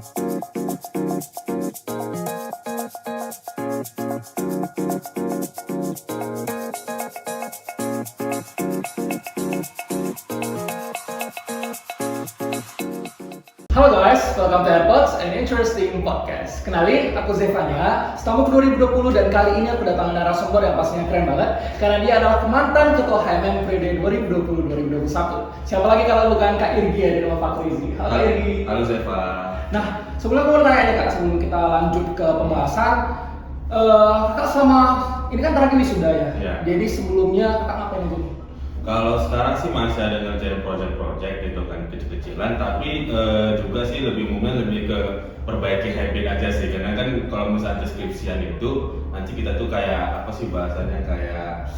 Halo guys, welcome to AirPods, an interesting podcast. Kenalin, aku Zevanya, setamu ke 2020 dan kali ini aku datang narasumber yang pastinya keren banget karena dia adalah mantan ketua HMM periode 2020-2021. Siapa lagi kalau bukan Kak Irgi ya, di nama Pak Rizi. Halo Kak Irgi. Halo Zeva. Nah, sebelum aku mau nanya nih Kak, sebelum kita lanjut ke pembahasan, Kak selama ini kan terakhir wisuda ya. Iya. Jadi sebelumnya Kak ngapain aja nih? Kalau sekarang sih masih ada ngerjain project-project gitu kan, kecil-kecilan, tapi juga sih lebih ke perbaiki habit aja sih, karena kan kalau misalnya skripsian itu nanti kita tuh kayak apa sih bahasanya, kayak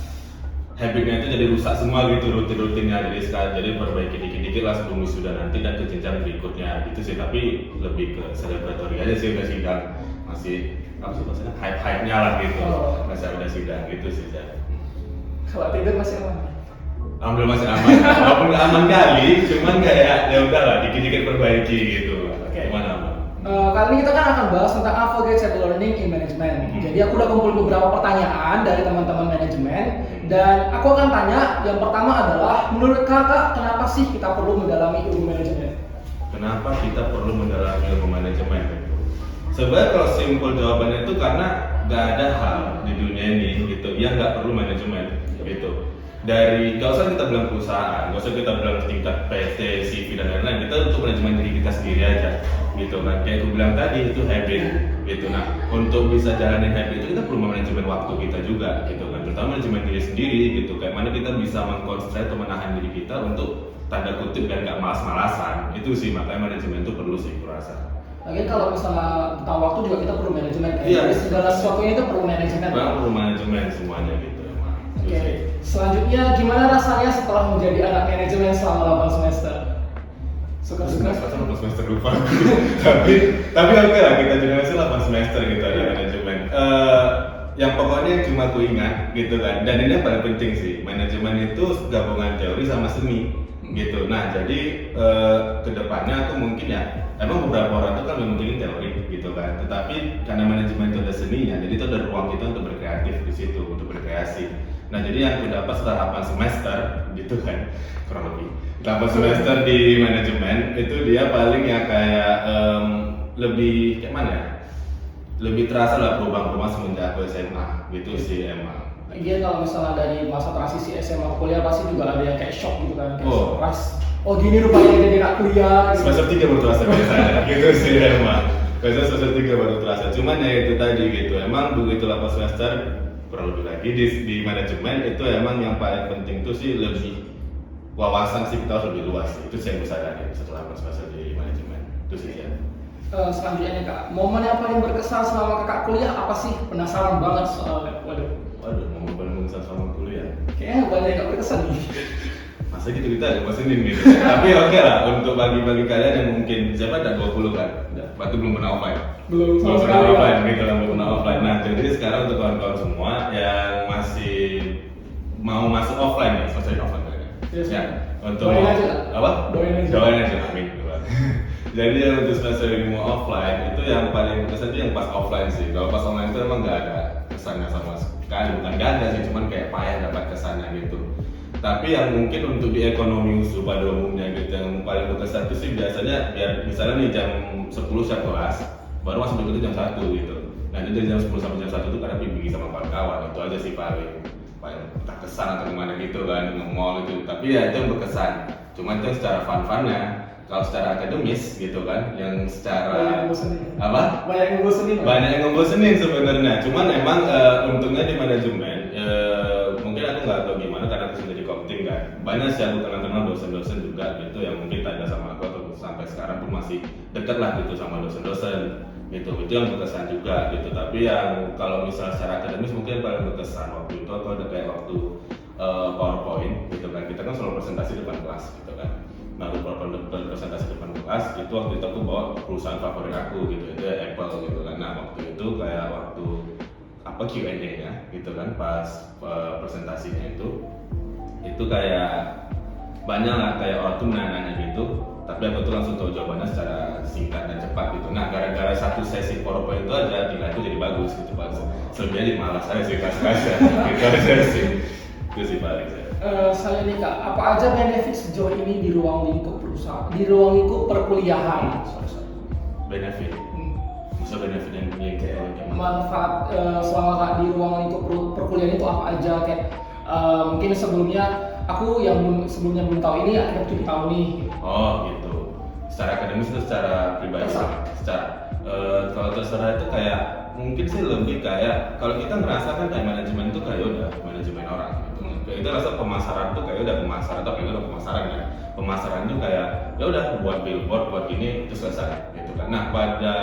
habitnya itu jadi rusak semua gitu, rutin-rutinnya, jadi perbaiki dikit-dikit lah sebelum wisuda nanti dan ke jenjang berikutnya gitu sih. Tapi lebih ke celebratory aja sih, udah sidang masih apa sih bahasanya, hype-hype-nya lah gitu. Masih udah sidang gitu sih ya. Kalau tidur masih aman? Alhamdulillah masih aman, walaupun nggak aman kali, cuman kayak ya udahlah dikit-dikit perbaiki gitu. Oke. Aman. Kali ini kita kan akan bahas tentang Avogadro Learning in Management. Jadi aku udah kumpulin beberapa pertanyaan dari teman-teman manajemen dan aku akan tanya. Yang pertama adalah, menurut kakak kenapa sih kita perlu mendalami ilmu manajemen? Kenapa kita perlu mendalami ilmu manajemen? Sebenarnya kalau simpel jawabannya itu karena nggak ada hal di dunia ini gitu yang nggak perlu manajemen gitu. Dari gak usah kita bilang perusahaan, gak usah kita bilang tingkat PT, CV dan lain-lain, kita untuk manajemen diri kita sendiri aja gitu kan. Kayak aku bilang tadi itu habit gitu. Nah, untuk bisa jalanin habit itu kita perlu manajemen waktu kita juga gitu kan, terutama manajemen diri sendiri gitu. Kayak mana kita bisa mengkonsentrasi atau menahan diri kita untuk tanda kutip dan gak malas-malasan. Itu sih makanya manajemen itu perlu sih kurasa. Lagi kalau misalnya tentang waktu juga kita perlu manajemen kan? Iya. Jadi segala sesuatunya itu perlu manajemen. Perlu manajemen semuanya gitu. Oke. Selanjutnya, gimana rasanya setelah menjadi anak manajemen selama 8 semester? Suka-suka? Semester lupa. tapi oke lah, kita juga masih 8 semester gitu ada manajemen. Yang pokoknya cuma aku ingat gitu kan. Dan ini yang paling penting sih, manajemen itu gabungan teori sama seni gitu. Nah jadi kedepannya aku mungkin ya, emang beberapa orang tuh kan memang teori gitu kan. Tetapi karena manajemen itu ada seninya, jadi itu ada ruang kita untuk berkreatif di situ, untuk berkreasi. Nah jadi yang aku dapat setelah 8 semester gitu kan, kurang lebih 8 semester di manajemen itu dia paling ya kayak lebih kayak mana ya, lebih terasa lah perubahan semenjak aku SMA gitu sih emang. Iya, kalau misalnya dari masa transisi SMA ke kuliah pasti juga ada yang kayak shock gitu kan, kayak surprise. Oh gini rupanya jadi anak kuliah gitu. Semester 3 baru terasa biasanya gitu sih emang. Biasanya semester 3 baru terasa, cuman ya itu tadi gitu, emang begitu 8 semester kurang lebih lagi di manajemen itu emang yang paling penting itu sih lebih wawasan sih, kita harus lebih luas. Itu sih yang gue sadari setelah semester di manajemen itu sih ya. Selanjutnya nih Kak, momen yang paling berkesan selama kakak kuliah apa sih? Penasaran banget soalnya. Waduh, mau berkesan sama kuliah. Kayaknya banyak yang gak berkesan nih. Masa gitu kita ada bosenin gitu. Tapi oke lah, untuk bagi kalian yang mungkin siapa ada 20 kan, berarti belum pernah offline. Belum pernah sekali, offline gitu lah, belum pernah offline. Nah jadi sekarang untuk kawan-kawan semua yang masih mau masuk offline nih, selesai offline kalian. Yes, Ya, untuk doain aja. apa? Doain aja, amin. Jadi yang untuk semester ini mau offline itu yang paling berkesan itu yang pas offline sih. Kalau pas online itu emang nggak ada kesannya sama sekali, bukan nggak ada sih, cuman kayak payah dapat kesannya gitu. Tapi yang mungkin untuk di ekonomi usul pada umumnya gitu, yang paling berkesan itu sih biasanya ya misalnya nih jam 10 siap kelas, baru masuk itu jam 1 gitu. Nah itu dari jam 10 sampai jam 1 itu kadang pergi sama kawan-kawan, itu aja sih paling tak kesan atau gimana gitu kan, nge-mall itu. Tapi ya itu yang berkesan, cuman itu secara fun-funnya. Kalau secara akademis gitu kan, yang secara apa? Banyak yang ngebosenin sebenarnya. Cuman emang untungnya di manajemen mungkin aku nggak tahu gimana karena aku sudah di Komting kan. Banyak sih aku kenal dosen-dosen juga gitu yang mungkin tanya sama aku atau sampai sekarang pun masih dekat lah gitu sama dosen-dosen gitu. Itu yang berkesan juga gitu. Tapi yang kalau misalnya secara akademis mungkin paling berkesan waktu itu aku ada kayak waktu PowerPoint gitu kan. Kita kan selalu presentasi depan kelas gitu kan. Nah, presentasi depan kelas itu waktu itu aku bawa perusahaan favorit aku gitu, itu Apple gitu kan. Nah waktu itu kayak waktu apa Q&A-nya gitu kan, pas presentasinya itu kayak banyak lah kayak orang tuh nanya gitu, tapi aku tuh langsung tahu jawabannya secara singkat dan cepat gitu. Nah satu sesi PowerPoint itu aja nilai itu jadi bagus gitu Pak. Selebihnya jadi malas aja sih kelas-kelas ya. Gitu aja sih. Itu sih paling saya. Saya nih Kak, apa aja benefit sejauh ini di ruang lingkup perusahaan, di ruang lingkup perkuliahan? Benefit. Bisa benefit yang kayak Manfaat selama Kak di ruang lingkup perkuliahan itu apa aja? Kayak mungkin sebelumnya aku yang sebelumnya belum tahu ini akhirnya jadi tahu nih. Oh gitu. Secara akademis atau secara pribadi? Kalau terserah itu kayak mungkin sih lebih kayak kalau kita ngerasa kan kayak manajemen itu kayak udah manajemen orang gitu. Kayak kita rasa pemasaran tuh kayak udah pemasaran atau kayak udah pemasaran ya. Pemasaran tuh kayak ya udah buat billboard buat ini itu selesai gitu kan. Nah pada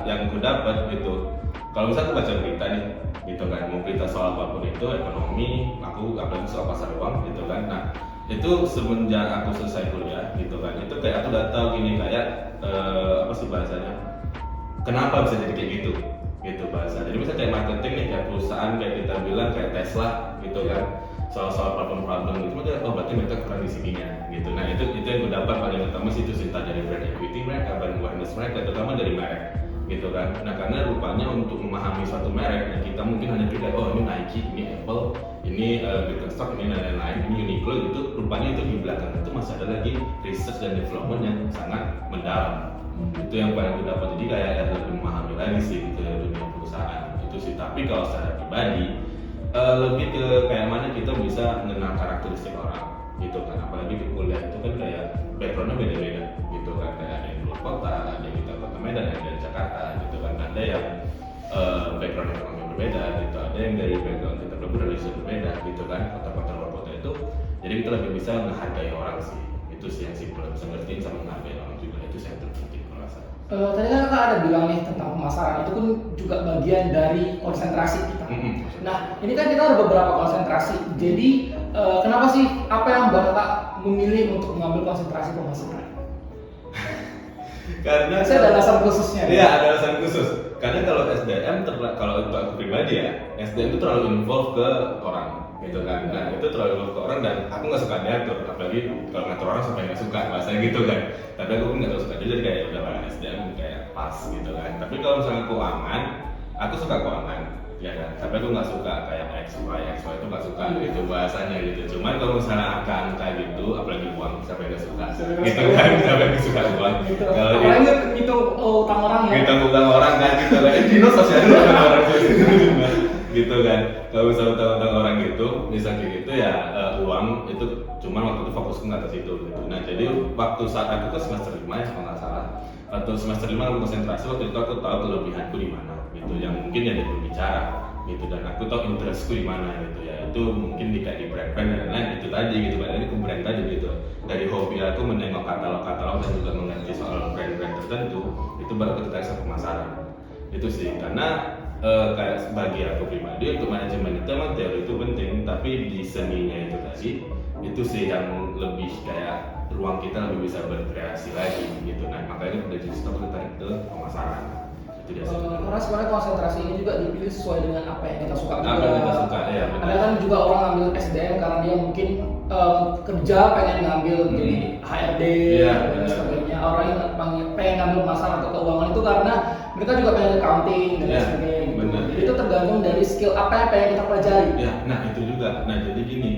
yang aku dapat gitu, kalau misalnya aku baca berita nih gitu kan, mau berita soal apapun itu ekonomi, aku apalagi soal pasar uang gitu kan. Nah itu semenjak aku selesai kuliah gitu kan, itu kayak aku udah tahu gini kayak apa sih bahasanya, kenapa bisa jadi kayak gitu bahasa. Jadi misalnya kayak marketing nih, kayak perusahaan kayak kita bilang kayak Tesla gitu kan, soal problem gitu, oh berarti mereka kurang di sininya gitu. Nah itu yang gue dapat paling utama sih, itu cinta dari brand equity mereka, brand awareness mereka, terutama dari merek gitu kan. Nah karena rupanya untuk memahami suatu merek, ya kita mungkin hanya pikir oh ini Nike, ini Apple, ini Birkenstock, ini lain-lain, ini Uniqlo gitu. Rupanya itu di belakang itu masih ada lagi research dan development yang sangat mendalam. Itu yang paling gue dapat. Jadi kayak lebih memahami lagi sih ke dunia perusahaan itu sih. Tapi kalau secara pribadi lebih ke kayak mana kita bisa mengenal karakteristik orang gitu kan. Apalagi di kuliah itu kan kayak backgroundnya beda-beda gitu kan. Kayak ada yang luar kota, ada yang kita kota Medan, ada yang Jakarta gitu kan. Ada yang background ekonomi berbeda gitu. Ada yang dari background kita berbeda gitu kan. Kota-kota luar kota itu. Jadi kita lebih bisa menghargai orang sih. Itu sih yang simpel, bisa ngertiin sama menghargai orang juga. Itu sih yang terpenting kalau rasa. Tadi kan Kakak ada bilang nih tentang pemasaran, itu kan juga bagian dari konsentrasi kita. Nah, ini kan kita ada beberapa konsentrasi. Jadi, kenapa sih, apa yang membuat Kakak memilih untuk mengambil konsentrasi pemasaran? Karena saya ada alasan khususnya. Iya, ada alasan khusus. Karena kalau SDM, kalau untuk aku pribadi ya, SDM itu terlalu involve ke orang gitu kan. Nah itu terlalu involve ke orang dan aku nggak suka diatur, apalagi kalau ngatur orang sampai nggak suka bahasanya gitu kan. Tapi aku pun nggak terlalu suka, jadi kayak udah SDM kayak pas gitu kan. Tapi kalau misalnya keuangan, aku suka keuangan ya kan. Tapi aku nggak suka kayak XY itu nggak suka gitu bahasanya gitu. Cuman kalau misalnya angka gitu, apalagi uang, siapa yang nggak suka gitu kan, siapa yang suka uang. Kalau apalagi ngitung utang orang ya. Ngitung utang orang kan gitu kan. Dino sosial orang gitu kan. Kalau misalnya utang orang gitu, misalnya gitu ya uang itu cuman waktu itu fokus ke atas itu gitu. Nah jadi waktu saat aku ke semester 5 ya kalau nggak salah, waktu semester 5 aku konsentrasi, waktu itu aku tahu kelebihanku di mana gitu, yang mungkin ya dari berbicara gitu, dan aku tahu interestku di mana gitu ya. Itu mungkin di kayak di brand-brand dan lain itu tadi gitu kan. Ini ke brand tadi gitu. Dari hobi aku menengok katalog-katalog dan juga mengerti soal brand-brand tertentu, itu baru aku tertarik sama pemasaran. Itu sih karena kayak bagi aku pribadi untuk manajemen itu emang teori itu penting, tapi di seninya itu tadi itu sih yang lebih kayak ruang kita lebih bisa berkreasi lagi gitu. Nah makanya udah jadi stop tertarik ke pemasaran. Itu dia sih. Karena sebenarnya konsentrasi ini juga dipilih sesuai dengan apa yang kita suka juga. Apa yang kita suka ya. Ada kan juga orang ngambil SDM karena dia mungkin kerja pengen ngambil jadi HRD dan sebagainya. Orang yang pengen ngambil pemasaran atau keuangan itu karena mereka juga pengen accounting dan sebagainya. Jadi itu tergantung dari skill apa yang pengen kita pelajari. Ya, nah itu juga. Nah jadi gini,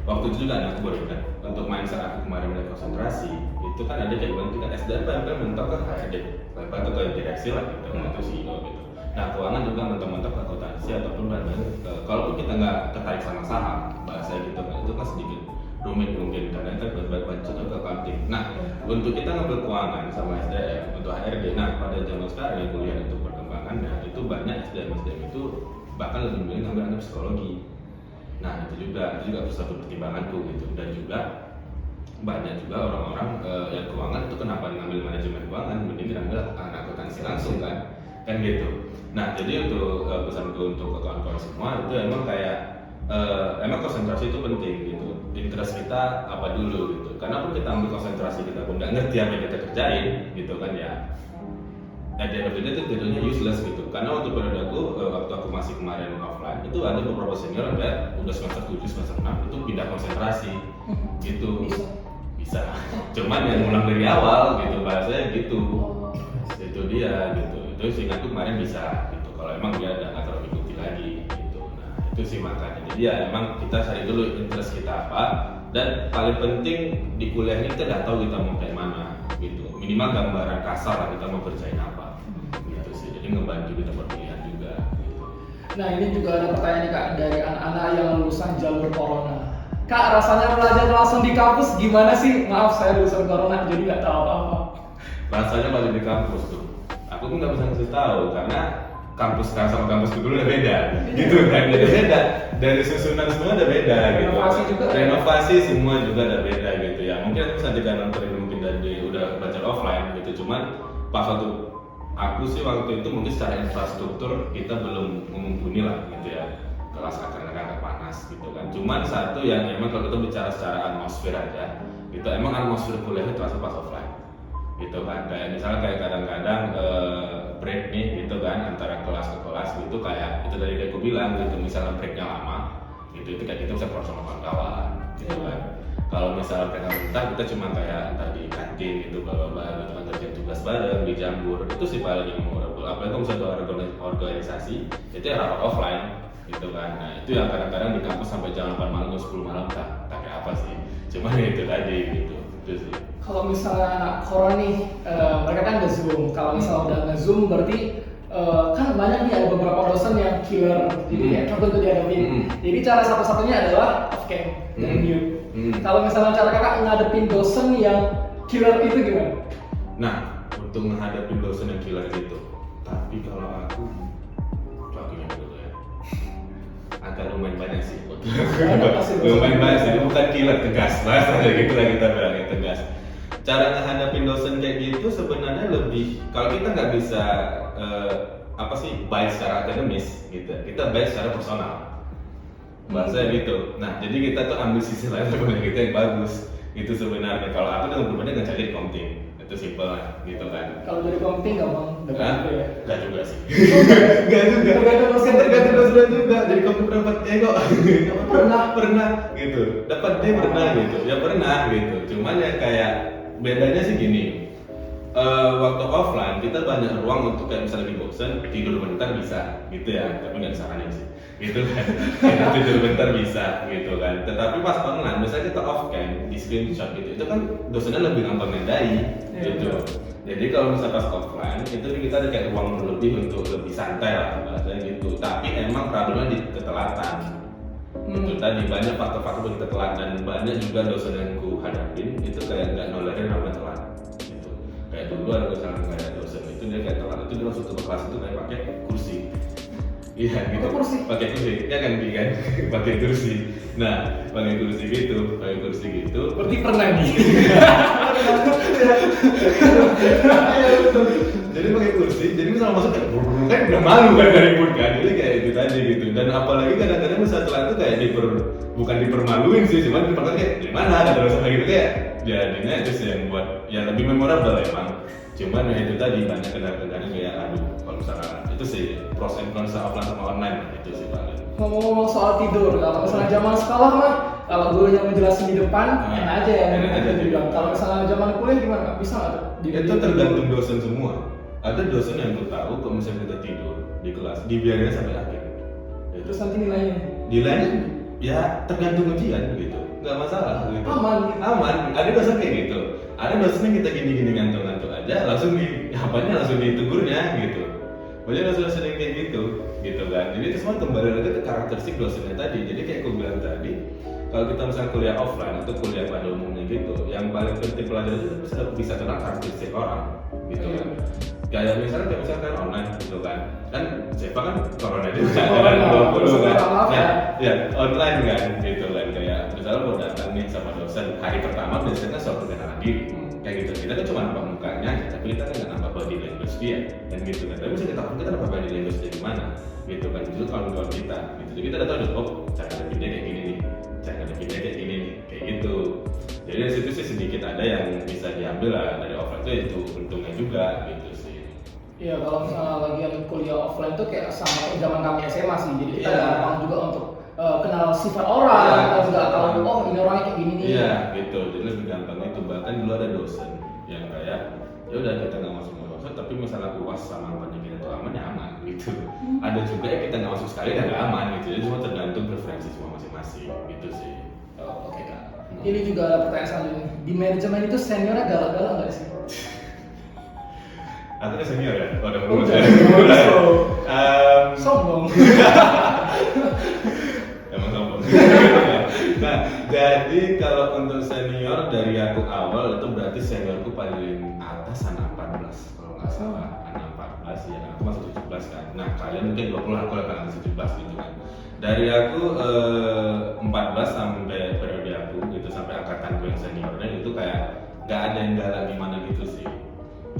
waktu itu juga aku baru kan untuk mindset aku kemarin mulai konsentrasi itu kan ada kayak bilang kan SDM kan mentok ke HRD, atau ke direksi lah gitu, atau CEO gitu. Nah keuangan juga mentok-mentok ke akuntansi ataupun kalaupun kita nggak tertarik sama saham bahasa gitu kan, itu kan sedikit rumit mungkin karena kan banyak contoh ke accounting. Nah untuk kita ngambil keuangan sama SDM untuk HRD, nah pada zaman sekarang yang kuliah itu perkembangannya itu banyak SDM itu bahkan lebih milih ngambil psikologi. Nah itu juga salah satu pertimbanganku gitu. Dan juga banyak juga orang-orang yang keuangan itu kenapa ngambil manajemen keuangan mending ngambil akuntansi langsung kan gitu. Nah jadi untuk pesanku untuk kawan-kawan semua itu emang kayak emang konsentrasi itu penting gitu. Interest kita apa dulu gitu. Karena pun kita ambil konsentrasi kita pun nggak ngerti apa yang kita kerjain gitu kan ya. At the end of the day itu jadinya useless gitu. Karena waktu periode waktu aku masih kemarin offline itu ada beberapa senior yang udah semester 7, semester 6 itu pindah konsentrasi gitu. Bisa. Cuman yang ulang dari awal gitu bahasanya gitu. Itu dia gitu. itu seingatku kemarin bisa gitu. Kalau emang dia ada nggak terlalu ikuti lagi gitu. Nah itu sih makanya. Jadi ya emang kita cari dulu interest kita apa, dan paling penting di kuliah ini kita udah tahu kita mau kayak mana gitu. Minimal gambaran kasar lah kita mau kerjain apa gitu sih. Jadi ngebantu kita berpilihan juga gitu. Nah ini juga ada pertanyaan nih Kak dari anak-anak yang lulusan jalur corona. Kak, rasanya belajar langsung di kampus gimana sih? Maaf saya lulusan corona jadi nggak tahu apa-apa. Rasanya belajar di kampus tuh, aku tuh nggak bisa ngasih tahu karena kampus sekarang sama kampus dulu udah beda, gitu kan? Udah beda, dari susunan semua udah beda, gitu. Renovasi juga. Renovasi semua juga udah beda gitu ya. Mungkin aku nanti kan mungkin dari udah belajar offline gitu, cuman pas waktu aku sih waktu itu mungkin secara infrastruktur kita belum mumpuni lah gitu ya. Kelas agak panas gitu kan. Cuman satu yang emang kalau kita bicara secara atmosfer aja, gitu emang atmosfer kuliahnya terasa pas offline, gitu kan. Kayak misalnya kayak kadang-kadang break nih gitu kan antara kelas ke kelas gitu, kayak itu tadi kayak aku bilang gitu, misalnya breaknya lama, gitu itu kayak kita bisa cross sama kawan-kawan, gitu kan. Kalau misalnya mereka bentar, kita cuma kayak entar di kantin gitu, kalau bareng gitu, ngerjain tugas bareng di Jambur, itu sih paling yang memorable. Apalagi kalau misalnya organisasi, itu ya rapat offline gitu kan. Nah itu yang kadang-kadang di kampus sampai jam 8 malam atau 10 malam tak kayak apa sih, cuma itu tadi gitu, itu sih. Kalau misalnya anak corona nih, mereka kan nge-zoom. Kalau misalnya udah nge-zoom berarti kan banyak nih ada beberapa dosen yang killer, jadi kayak contoh itu dihadapin. Jadi cara satu-satunya adalah off cam dan mute. Kalau misalnya cara kakak ngadepin dosen yang killer itu gimana? Nah, untuk menghadapi dosen yang killer itu, tapi kalau aku dulu ya, agak lumayan banyak sih. Lumayan banyak sih, bukan killer, tegas. Bahasa gitu lah kita bilangnya tegas. Cara menghadapi dosen kayak gitu sebenarnya lebih, kalau kita nggak bisa baik secara akademis gitu, kita baik secara personal. Bahasa gitu. Nah, jadi kita tuh ambil sisi lain sebenarnya kita yang bagus. Itu sebenarnya. Kalau aku dengan pribadi nggak cari komting, itu simpel lah, gitu kan. Kalau dari komting gampang dapat itu ya? Nggak juga sih. Nggak juga. Tergantung dosen juga. Jadi komting dapat kok. Pernah gitu. Dapat D pernah gitu. Ya pernah gitu. Cuman ya kayak bedanya sih gini. Waktu offline kita banyak ruang untuk kayak misalnya di bosen tidur bentar bisa gitu ya, tapi nggak disaranin sih gitu kan. Tidur bentar bisa gitu kan, tetapi pas online misalnya kita off cam di screenshot gitu, itu kan dosennya lebih gampang ngendai gitu. Jadi kalau misalnya pas offline itu kita ada kayak ruang lebih untuk lebih santai lah bahasanya gitu, tapi emang problemnya di ketelatan. Itu tadi banyak faktor-faktor kita telat, dan banyak juga dosen yang ku hadapin itu kayak nggak nolerin namanya telat. Kayak dulu ada misalnya kayak dosen itu dia kayak telat itu dia langsung ke kelas itu kayak pakai kursi. Iya gitu. Pakai kursi. Ya kan kan pakai kursi. Nah, pakai kursi gitu. Berarti pernah nih. Jadi pakai kursi. Jadi misalnya masuk kan udah malu kan dari mood kan. Jadi kayak itu tadi gitu. Dan apalagi kadang-kadang misalnya telat itu kayak bukan dipermaluin sih, cuman diperlukan kayak gimana ada dosen gitu kayak jadinya itu sih yang buat ya lebih memorable emang. Cuman ya itu tadi banyak kendala-kendala kayak aduh kalau misalnya itu sih pros and cons offline sama online itu sih paling. Ngomong-ngomong soal tidur, kalau misalnya zaman sekolah mah kalau gurunya ngejelasin di depan enak aja ya, enak aja dibilang. Kalau misalnya zaman kuliah gimana? Bisa nggak tuh? Itu tergantung dosen semua. Ada dosen yang gue tahu kalau misalnya kita tidur di kelas dibiarin sampai akhir. Terus nanti nilainya? Nilainya ya tergantung ujian gitu, nggak masalah gitu. Aman. Ada dosen kayak gitu. Ada dosen yang kita gini-gini ngantuk-ngantuk aja langsung langsung ditegurnya gitu. Banyak dosen yang kayak gitu kan. Jadi itu semua kembali lagi ke karakteristik dosennya tadi. Jadi kayak aku bilang tadi, kalau kita misalnya kuliah offline atau kuliah pada umumnya gitu, yang paling penting pelajaran itu bisa kenal karakteristik orang gitu kan. Kayak misalkan online gitu kan Zeva kan corona juga kan 20 kan ya online kan gitu kan, kayak misalnya mau datang nih sama dosen hari pertama biasanya soal perkenalan diri kayak gitu, kita kan cuma nampak mukanya tapi kita kan nggak nampak body language dia dan gitu kan, tapi kita nampak body language dia gimana gitu kan, itu kawan-kawan kita gitu, jadi kita udah tahu cara ngadepinnya kayak gini nih, cara ngadepinnya kayak gini nih, kayak gitu. Jadi dari situ sih sedikit ada yang bisa diambil lah dari offline itu untungnya juga gitu sih. Iya, kalau misalnya lagi yang kuliah offline tuh kayak sama zaman kami SMA sih, jadi kita gampang juga untuk kenal sifat orang, kita juga tahu ini orangnya kayak gini nih. Iya gitu, jadi lebih gampang itu. Bahkan dulu ada dosen yang kayak ya udah kita nggak masuk dosen tapi tapi masalah puas sama pendidikan itu aman ya aman gitu. Ada juga yang kita nggak masuk sekali dan nggak aman gitu, jadi cuma tergantung preferensi semua masing-masing gitu sih. Oh, oke Kak. Ini juga ada pertanyaan selanjutnya. Di manajemen itu seniornya galak-galak nggak sih? Aku kan senior ya, udah Oh, mulai. jadi sombong. Emang sombong. Nah, jadi kalau untuk senior dari aku awal itu berarti seniorku paling atas anak 14 kalau nggak salah, anak 14 ya, aku masuk 17 kan. Nah, kalian mungkin 20, aku akan anak 17 gitu kan. Dari aku 14 sampai periode aku gitu, sampai angkatanku yang seniornya itu kayak nggak ada yang galak gimana gitu sih.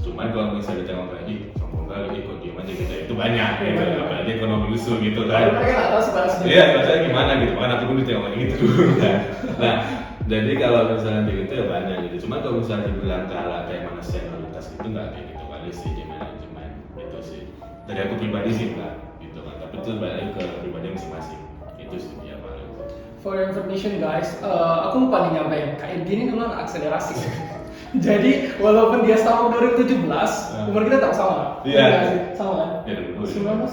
Cuman kalau misalnya ditengok lagi, sombong kali, kok diem aja gitu, itu banyak gitu, apalagi ekonomi usul gitu kan. Mereka nggak tahu sih balas dia. Iya, rasanya gimana gitu, kan aku pun ditengok lagi gitu dulu kan. Nah, jadi kalau misalnya begitu ya banyak gitu. Cuman kalau misalnya dibilang galak kayak mana senioritas itu nggak kayak gitu kali sih di manajemen itu sih. Dari aku pribadi sih enggak gitu kan, tapi itu balik ke pribadi masing-masing. Itu sih ya paling. For your information guys, aku lupa nih nyampein, kayak gini dulu anak akselerasi. Jadi walaupun dia tahun 2017, umur kita tak sama. Iya. Sama kan? Ya, 19?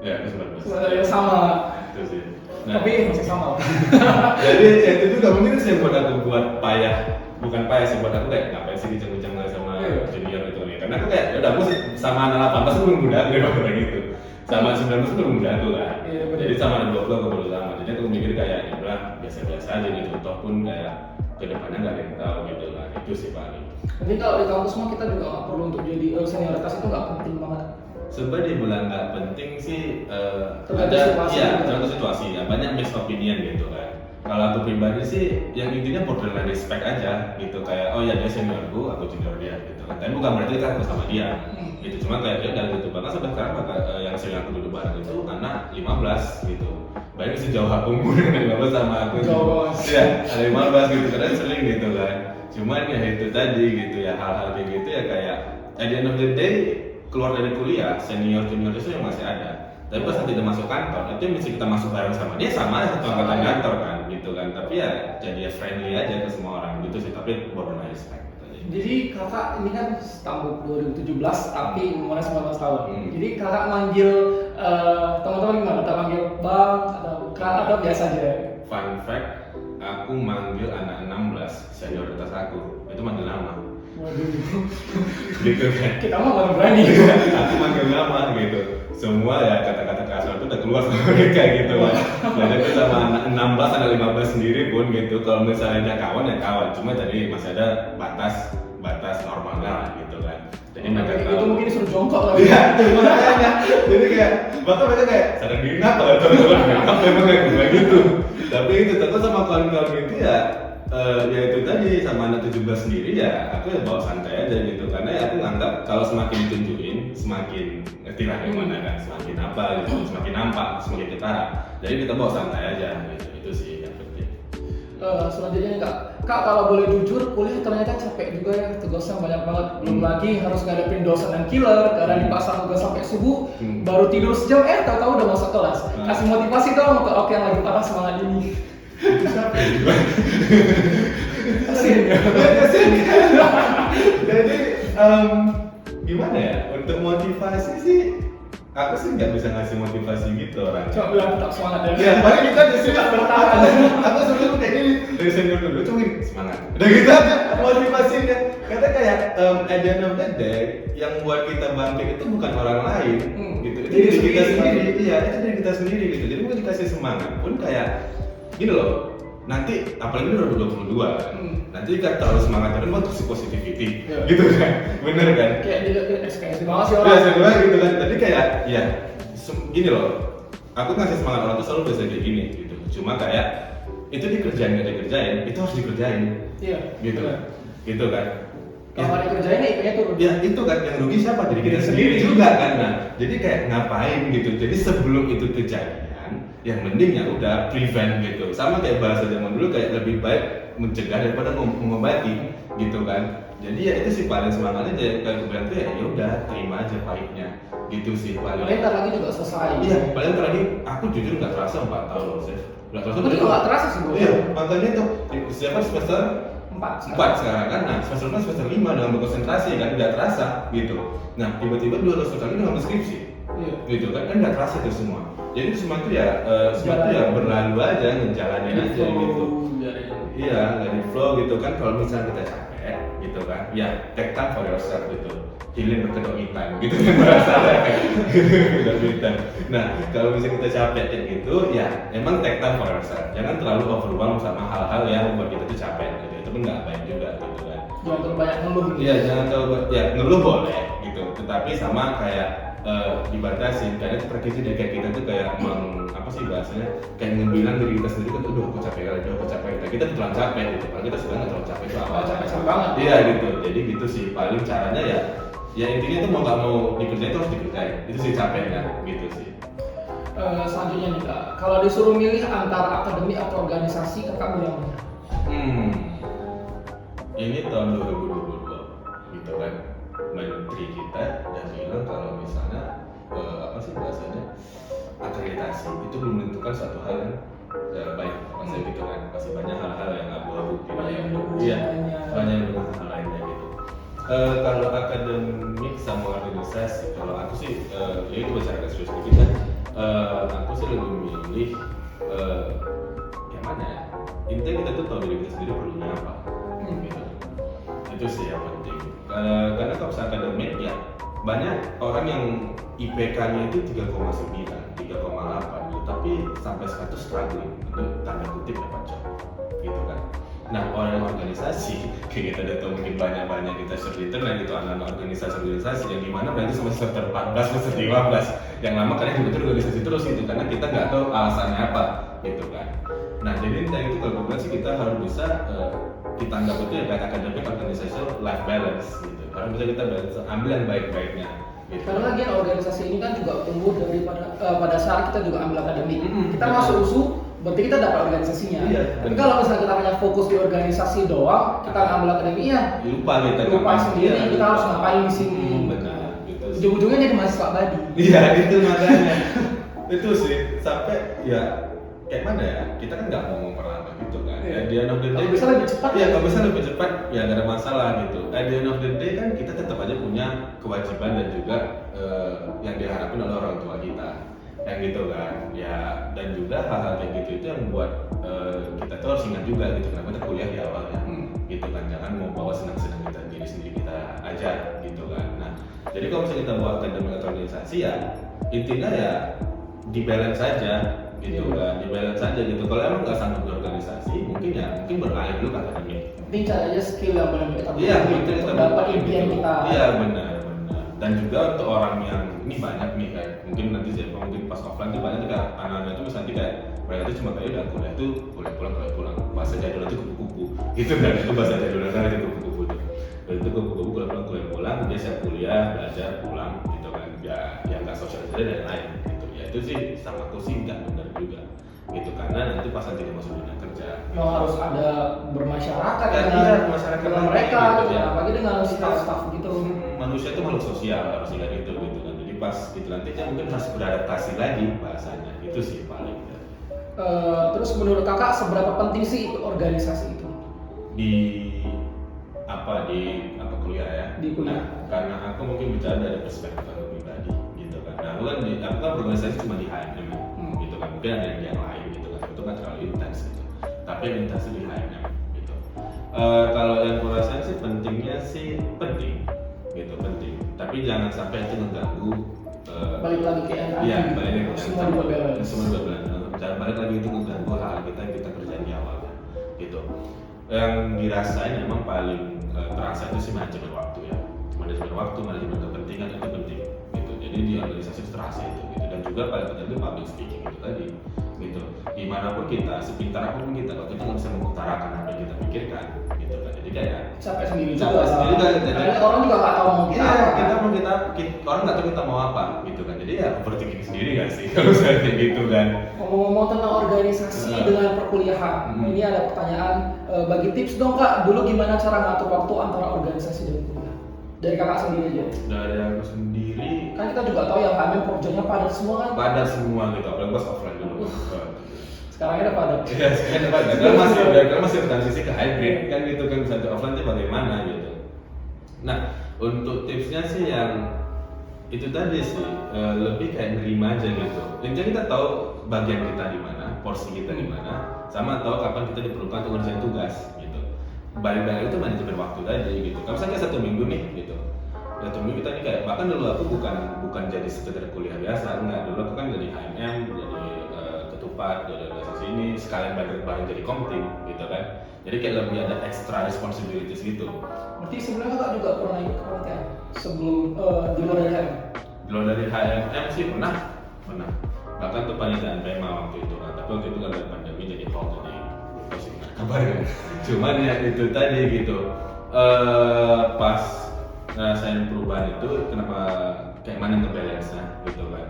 Ya, 19. Ya sama. Itu sih. Tapi masih sama. Jadi itu juga mungkin sih yang buat aku buat payah, bukan payah sih buat aku kayak ngapain sih bincang-bincang sama junior itu nih. Karena aku kayak udah aku sama anak 18 aku belum muda daripada gitu. Sama 19 aku belum muda aku lah. Jadi sama anak 20 aku baru sama. Jadi aku mikir kayak ya udah biasa-biasa aja gitu. Toh pun kayak kedepannya nggak ada yang tahu gitu lah. Itu sih paling. Jadi kalau di kampus semua kita juga nggak perlu untuk jadi senioritas itu nggak penting banget. Sebenarnya dibilang nggak penting sih, Tergantung situasi. Iya, tergantung situasi ya, banyak mixed opinion gitu kan. Kalau aku pribadi sih, yang intinya borderline respect aja gitu, kayak oh ya dia seniorku, aku junior dia gitu kan. Tapi bukan berarti kita harus sama dia, gitu. Cuma kayak dia dari gitu banget sampai sekarang yang senior aku duduk bareng itu anak 15 gitu. Bayangin sejauh aku umur 15 sama aku. Jauh banget. Iya, ada 15 gitu, karena sering gitu kan. Cuman ya itu tadi gitu ya, hal-hal kayak gitu ya kayak at the end of the day keluar dari kuliah, senior junior itu yang masih ada. Tapi pas nanti udah masuk kantor, itu mesti kita masuk bareng sama dia sama satu angkatan kantor kan, gitu kan. Tapi ya jadi ya friendly aja ke semua orang gitu sih. Tapi borderline respect. Jadi kakak ini kan tamu 2017 tapi umurnya 19 tahun. Jadi kakak manggil teman-teman gimana? Tak manggil bang atau kak atau biasa aja? Fun fact, aku manggil anak 16 senioritas aku, itu manggil nama. Waduh. Gitu kan. Kita mah baru berani. Aku manggil nama gitu. Semua ya kata-kata kasar itu udah keluar sama mereka gitu kan. Dan itu sama anak 16 anak 15 sendiri pun gitu. Kalau misalnya kawan ya kawan, cuma tadi masih ada batas normalnya lah gitu kan. Jadi mereka Itu tahu. mungkin disuruh jongkok lagi. Iya, itu makanya. Jadi kayak bahkan mereka kayak sadar diri apa atau apa memang kayak gue gitu. Tapi itu tetap sama kawan-kawan itu ya ya itu tadi sama anak 17 sendiri ya aku ya bawa santai aja gitu karena ya aku nganggap kalau semakin ditunjukin semakin ngerti lah yang mana kan semakin apa gitu semakin nampak semakin ketara jadi kita bawa santai aja gitu itu sih yang penting. Selanjutnya nih kak kalau boleh jujur kuliah ternyata capek juga ya, tugasnya banyak banget. Belum lagi harus ngadepin dosen dan killer karena dipasang tugas sampai subuh baru tidur sejam tahu-tahu udah masuk kelas. Kasih motivasi dong ke Oke yang lagi parah semangat ini. Kasih jadi gimana ya untuk motivasi sih aku sih nggak bisa ngasih motivasi gitu orang. Coba bilang tetap semangat ya. Ya paling kita di sini bertahan. Aku sebelum kayak gini dari senior dulu cuy semangat. Udah gitu aja motivasinya. Karena kayak at the end of the day yang buat kita bangkit itu bukan orang lain gitu. Itu diri kita sendiri. Iya itu diri kita sendiri gitu. Jadi mau dikasih semangat pun kayak gini loh. Nanti apalagi udah 22 kan. Nanti kan terlalu semangat kan buat toxic positivity gitu kan. Bener kan? Kayak di ekspektasi banget sih Ya, orang. saya bilang gitu kan. Tadi kayak ya gini loh. Aku ngasih semangat orang tuh selalu biasa kayak gini gitu. Cuma kayak itu dikerjain nggak dikerjain, itu harus dikerjain. Iya. Gitu. Gitu kan. Kalau nggak dikerjain ya IPnya turun. Ya itu kan yang rugi siapa? Diri kita sendiri juga kan. Nah, jadi kayak ngapain gitu. Jadi sebelum itu kejadian, yang mending ya udah prevent gitu. Sama kayak bahasa zaman dulu kayak lebih baik mencegah daripada mengobati gitu kan. Jadi ya itu sih paling semangatnya kayak gue bilang tuh ya udah terima aja pahitnya gitu sih paling. Paling ntar lagi juga selesai. Iya, paling ntar lagi aku jujur nggak terasa 4 tahun loh, Chef. Nggak terasa. Tapi juga nggak terasa sih bro. Iya, makanya tuh siapa semester 4 sekarang kan. Nah semester 4 semester 5 dengan berkonsentrasi kan nggak terasa gitu. Nah tiba-tiba 2 semester lagi dengan skripsi gitu kan nggak terasa itu semua. Jadi itu semua itu ya berlalu aja, ngejalanin aja gitu. Iya, nggak di flow gitu kan. Kalau misalnya kita capek gitu kan, ya take time for yourself gitu. Healing berkedok me time gitu kan bahasanya kan. Nah kalau misalnya kita capek kayak gitu, ya emang take time for yourself. Jangan terlalu overwhelmed sama hal-hal yang membuat kita tuh capek gitu. Itu pun nggak baik juga gitu kan. Jangan terlalu banyak ngeluh. Iya, jangan terlalu ya ngeluh boleh gitu. Tetapi sama kayak dibatasin, karena terkait dari kayak kita tuh kayak apa sih bahasanya kayak ngebilang diri kita sendiri kan udah aku capek kali, kita tuh terlalu capek gitu, padahal kita sebenarnya terlalu capek itu apa? Capek banget. Iya gitu, jadi gitu sih paling caranya ya intinya tuh mau nggak mau dikerjain itu harus dikerjain, itu sih capeknya gitu sih. Selanjutnya nih Kak, kalau disuruh milih antara akademik atau organisasi, Kakak milih yang mana? Ini tahun 2022 gitu kan. Menteri kita dan bilang kalau misalnya apa sih bahasanya akreditasi itu belum menentukan satu hal yang baik pasti gitu kan, pasti banyak hal-hal yang abu-abu iya banyak yang hal lainnya gitu. Kalau akademik sama organisasi, kalau aku sih ya itu bicara serius sedikit kan, aku sih lebih memilih yang mana ya, intinya kita tuh tahu diri kita sendiri perlunya apa gitu. Itu sih yang penting. Karena kalau misalnya akademik ya banyak orang yang IPK-nya itu 3,9, 3,8 gitu, tapi sampai 100 struggling untuk tanda kutip dapat job gitu kan. Nah orang yang organisasi kayak kita udah tahu mungkin banyak kita search di internet gitu, anak-anak organisasi yang dimana berarti semester 14, semester 15 yang lama karena betul organisasi terus gitu, karena kita nggak tahu alasannya apa gitu kan. Nah jadi intinya itu kalau gue bilang sih kita harus bisa kita anggap itu ya kayak akademik organizational life balance gitu. Harus bisa kita balance, ambil yang baik-baiknya. Gitu. Karena lagi organisasi ini kan juga tumbuh daripada pada saat kita juga ambil akademik. Kita masuk USU, berarti kita dapat organisasinya. Iya, tapi kalau misalnya kita hanya fokus di organisasi doang, kita ngambil akademik ya lupa sendiri iya, kita harus ngapain di sini. Benar, gitu. Ujung-ujungnya jadi mahasiswa abadi. Iya, itu makanya. Itu sih sampai ya kayak mana ya, kita kan nggak mau memperlambat gitu kan. At the end of the day, kalau bisa lebih cepat ya kalau bisa lebih cepat ya nggak ada masalah gitu. At the end of the day kan kita tetap aja punya kewajiban dan juga yang diharapkan oleh orang tua kita, yang gitu kan. Ya dan juga hal-hal kayak gitu itu yang buat kita tuh harus ingat juga gitu kenapa kita kuliah di awalnya, gitu kan. Jangan mau bawa senang-senang kita diri sendiri kita aja gitu kan. Nah jadi kalau misalnya kita buat akademik atau organisasi ya intinya ya di balance saja gitu kan, di balance saja gitu. Kalau emang nggak sanggup berorganisasi mungkin beralih dulu ke akademik. Penting cari aja skill yang benar kita Iya, untuk dapat impian gitu. kita. Iya benar. Dan juga untuk orang yang ini banyak nih kan, mungkin nanti mungkin pas offline tuh banyak juga anak-anak itu misalnya kayak mereka itu cuma kayak udah kuliah tuh kuliah pulang bahasa jadul itu kupu-kupu gitu kan, itu bahasa jadul kan itu kupu-kupu tuh. Dan itu kupu-kupu kuliah pulang dia siap kuliah belajar pulang gitu kan, ya nggak sosialisasi dan lain gitu. Ya itu sih sama aku sih nggak benar juga gitu, karena nanti pas nanti dia masuk dunia kerja harus ada bermasyarakat dengan mereka gitu, ya. apalagi dengan staff gitu. Manusia itu makhluk sosial harus ingat itu gitu kan. Jadi pas gitu nantinya mungkin harus beradaptasi lagi bahasanya, itu sih paling. Terus menurut kakak seberapa penting sih ikut organisasi itu? Di kuliah ya? Di kuliah. Nah, karena aku mungkin bicara dari perspektif aku pribadi gitu kan. Nah aku kan berorganisasi cuma di HMM gitu kan. Mungkin ada yang lain gitu kan. Itu kan terlalu intens gitu. Tapi yang intens di HMM gitu. Kalau yang aku rasain sih pentingnya sih penting gitu, penting. Tapi jangan sampai itu mengganggu. Balik lagi ke yang tadi. Iya, balik lagi ke semua dua balance. Semua dua balance. Jangan balik lagi itu mengganggu hal kita kerjain di awal gitu. Yang dirasain memang paling terasa itu sih manajemen waktu ya. Manajemen kepentingan itu penting gitu. Jadi di organisasi itu terasa itu gitu. Dan juga paling penting itu public speaking itu tadi gitu. Dimanapun kita, sepintar apapun kita, kalau kita nggak bisa mengutarakan apa yang kita pikirkan gitu kan. Jadi kayak capek sendiri kan. Jadi orang juga nggak tahu mau kita apa. Orang nggak tahu kita mau apa gitu kan. Jadi ya overthinking sendiri nggak sih kalau saya kayak gitu kan. Ngomong-ngomong tentang organisasi dengan perkuliahan, ini ada pertanyaan, bagi tips dong kak, dulu gimana cara ngatur waktu antara organisasi dan kuliah? Dari kakak sendiri aja. Dari aku sendiri. Kan kita juga tahu ya HMM prokerjanya padat semua kan. Padat semua gitu, apalagi pas offline dulu. Sekarang udah padat. Iya, sekarang padat. Karena masih bertransisi ke hybrid kan gitu kan, bisa offline itu bagaimana gitu. Nah, untuk tipsnya sih yang itu tadi sih, lebih kayak nerima aja gitu. Intinya kita tahu bagian kita di mana, porsi kita di mana, sama tahu kapan kita diperlukan untuk ngerjain tugas gitu. Balik-balik itu manajemen waktu tadi gitu. Kalau misalnya 1 minggu nih gitu, 1 minggu kita nih kayak, bahkan dulu aku bukan jadi sekedar kuliah biasa, enggak. Dulu aku kan jadi HMM, jadi ketupat, jadi organisasi ini, sekalian bareng jadi komting gitu kan. Jadi kayak lebih ada extra responsibilities gitu. Berarti sebelumnya kakak juga pernah ikut kepanitiaan sebelum di luar dari HM? Di luar dari HMM sih pernah. Bahkan tuh panitia PMA waktu itu kan, tapi waktu itu kan ada pandemi jadi hold, jadi lupa sih kabarnya. Cuman ya itu tadi gitu, pas ngerasain perubahan itu kenapa kayak mana nge-balance-nya gitu kan.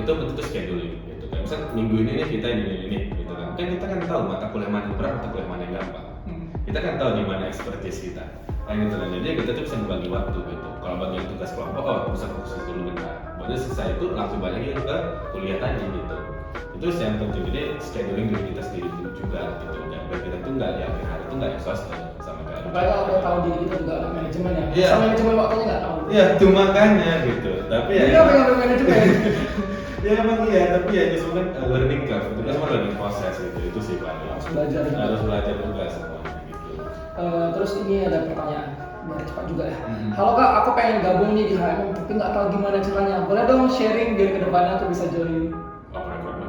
Itu betul-betul scheduling gitu kan. Misal minggu ini nih kita ini gitu kan. Kan kita kan tahu mata kuliah mana yang berat, mata kuliah mana yang gampang. Kita kan tahu di mana expertise kita. Kayak gitu kan. Jadi kita tuh bisa membagi waktu gitu. Kalau bagian tugas kelompok, bisa fokus dulu bentar. Baru selesai itu langsung balik ke kuliah tadi gitu. Itu yang penting. Jadi scheduling diri kita sendiri juga gitu. Dan biar kita tuh nggak di akhir hari tuh nggak exhausted sama kayak. Apalagi kalau udah tahu diri kita juga ada manajemen ya. Iya. Sama manajemen waktunya nggak tahu. Iya, itu makanya gitu. Tapi ya. Jadi apa yang ada manajemen? Ya emang iya, tapi ya itu semua kan learning curve. Itu kan semua learning process gitu. Itu sih paling. Harus belajar juga semuanya gitu. Terus ini ada pertanyaan biar cepat juga ya. Halo kak, aku pengen gabung nih di HMM tapi nggak tahu gimana caranya. Boleh dong sharing biar kedepannya aku bisa join. Rekrutmen.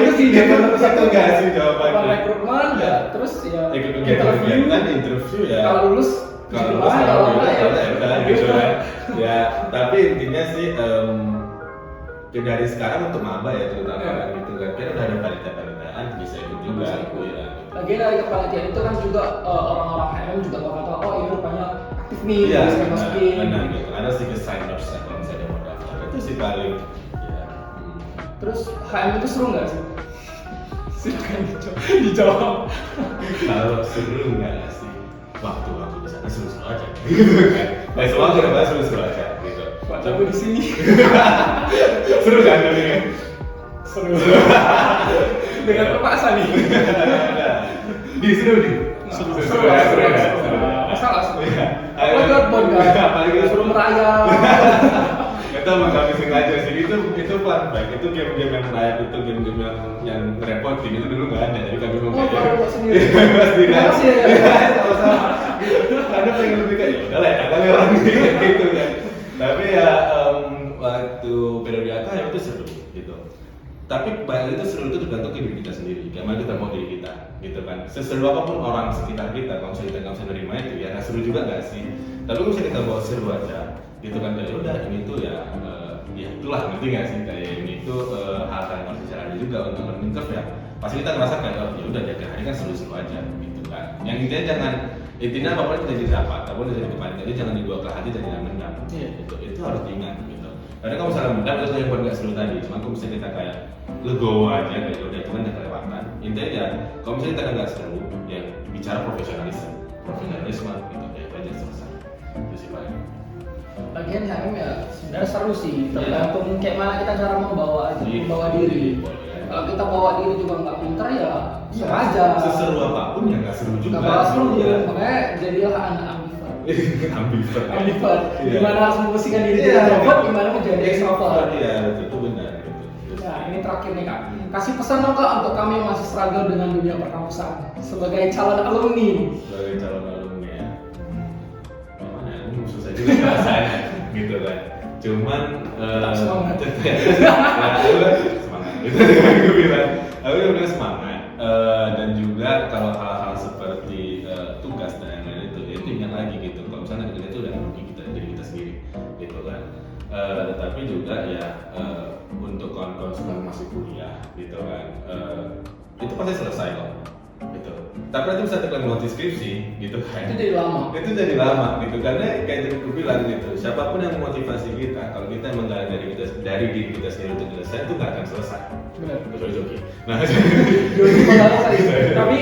Itu sih dia satu nggak sih jawabannya. Rekrutmen ya, terus ya Ikut kegiatan interview ya. Kalau lulus kalau ya udah gitu kan. Ya, tapi intinya sih dari sekarang untuk maba ya terutama gitu kan. Kita udah ada panitia-panitiaan bisa ikut juga ya. Lagi dari kepanitiaan itu kan juga orang-orang HMM juga bakal tahu, oh ini rupanya aktif nih, Iya, bisa masukin. benar gitu. Ada sedikit signers ya kalau misalnya mau daftar. Itu sih paling. Ya. Terus HMM itu seru nggak sih? Silakan dijawab. Kalau seru nggak sih? Waktu di sana seru-seru aja. Gitu kan. Nah, semua kita seru-seru aja gitu. Tapi di sini Seru kan tapi kan? seru. Dengan terpaksa nih. Seru nih. Seru ya. Masalah seru. Apalagi outbound kan. Apalagi suruh merayap. Itu emang kami sengaja sih. Itu fun fact. Itu game-game yang merayap, itu game-game yang ngerepotin itu dulu nggak ada. Jadi kami mau Bapak sendiri. Terima kasih ya. Karena pengen lebih kayak udah lah ya kami orang gitu kan. Tapi ya waktu periode AKM itu seru gitu. Tapi banyak itu seru itu tergantung ke diri kita sendiri. Gimana kita mau diri kita gitu kan. Seseru apapun orang sekitar kita, kalau misalnya kita nggak bisa nerima itu ya nggak seru juga nggak sih. Tapi kalau misalnya kita bawa seru aja gitu kan, kayak udah ini tuh ya itulah, ngerti nggak sih, kayak ini tuh hal-hal yang harus dijalani juga untuk learning curve ya. Pasti kita ngerasa kayak ya udah jadi hari kan seru-seru aja gitu kan. Yang intinya apapun kita jadi dapat, apapun kita jadi kemarin, jadi jangan dibawa ke hati dan jangan mendam. Itu harus diingat gitu. Karena kalau misalnya mendam itu yang buat nggak seru tadi. Cuma kalau misalnya kita kayak legowo aja kayak udah cuman yang kelewatan. Intinya ya kalau misalnya kita nggak seru, ya bicara profesionalisme gitu ya itu aja selesai. Itu sih paling. Lagian HM ya sebenarnya seru sih, tergantung kayak mana kita cara membawa diri. Kalau kita bawa diri juga nggak pintar ya seru aja. Seseru apapun ya nggak seru juga. Nggak seru ya. Makanya jadilah anak ambivert. Gimana harus memposisikan diri jadi introvert, gimana menjadi extrovert. Iya, itu benar gitu. Nah ini terakhir nih kak, kasih pesan dong kak untuk kami yang masih struggle dengan dunia perkampusan sebagai calon alumni. Sebagai calon alumni ya. Gimana ya? Ini susah juga rasanya gitu kan. Cuman semangat. Semangat. Itu yang gue bilang. Aku udah semangat. Dan juga kalau hal-hal seperti tugas dan lain-lain itu ingat lagi gitu. Kalau misalnya kita itu udah merugi diri kita sendiri gitu kan. Tetapi juga ya untuk kawan-kawan sedang masih kuliah gitu kan, itu pasti selesai kok gitu. Tapi nanti bisa tekan multi skripsi gitu kan. Itu jadi lama gitu, karena kayak tadi aku bilang gitu, siapapun yang memotivasi kita, kalau kita emang nggak dari diri kita sendiri untuk selesai, itu nggak akan selesai. Benar. Kecuali Joki. Nah, tapi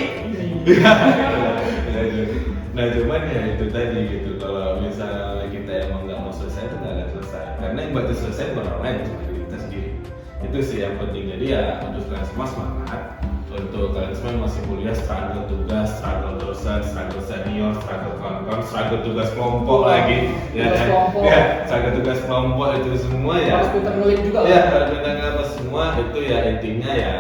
nah cuman ya itu tadi gitu, kalau misalnya kita emang nggak mau selesai itu nggak akan selesai, karena yang buat itu selesai bukan orang lain, cuma diri kita sendiri Itu sih yang penting. Jadi ya untuk kalian semua semangat. Untuk kalian semua yang masih kuliah, struggle tugas, struggle dosen, struggle senior, struggle kawan-kawan, struggle tugas kelompok lagi, Tugas kelompok. ya, struggle tugas kelompok itu semua ya. Harus pinter nulis juga lah. Ya, kalau pinter apa semua itu ya intinya ya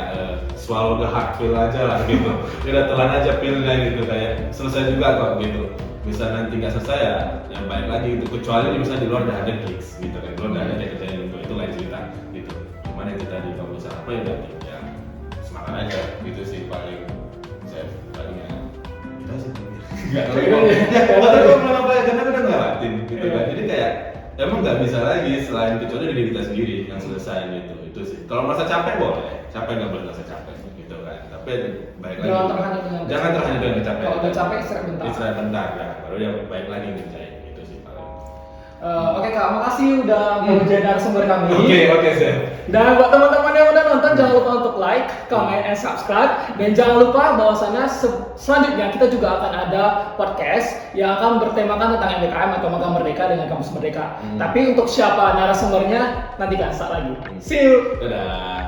swallow the hard pill aja lah gitu. Udah telan aja pilnya gitu kayak selesai juga kok gitu. Bisa nanti nggak selesai ya, yang baik lagi gitu. Kecuali misalnya di luar udah ada gigs gitu kan, di luar udah ada kerjaan untuk itu lain cerita gitu. Cuman yang kita di kampus apa ya berarti ya semangat aja gitu sih paling saya palingnya kita sih nggak tahu ya kenapa ya karena udah ngelatin gitu kan jadi kayak emang nggak bisa lagi selain kecuali diri kita sendiri yang selesai gitu itu sih kalau merasa capek boleh capek nggak boleh merasa capek gitu kan tapi baik lagi jangan terhanyut dengan kecapean kalau udah capek istirahat bentar ya baru ya baik lagi ngerjain gitu sih paling Oke Kak, makasih udah mau jadi narasumber kami. Oke, Chef. Dan buat teman-teman yang udah nonton jangan lupa untuk like, comment, and subscribe. Dan jangan lupa bahwasannya selanjutnya kita juga akan ada podcast yang akan bertemakan tentang MBKM atau Magang Merdeka dengan Kampus Merdeka. Tapi untuk siapa narasumbernya nantikan saat lagi. See you. Dadah.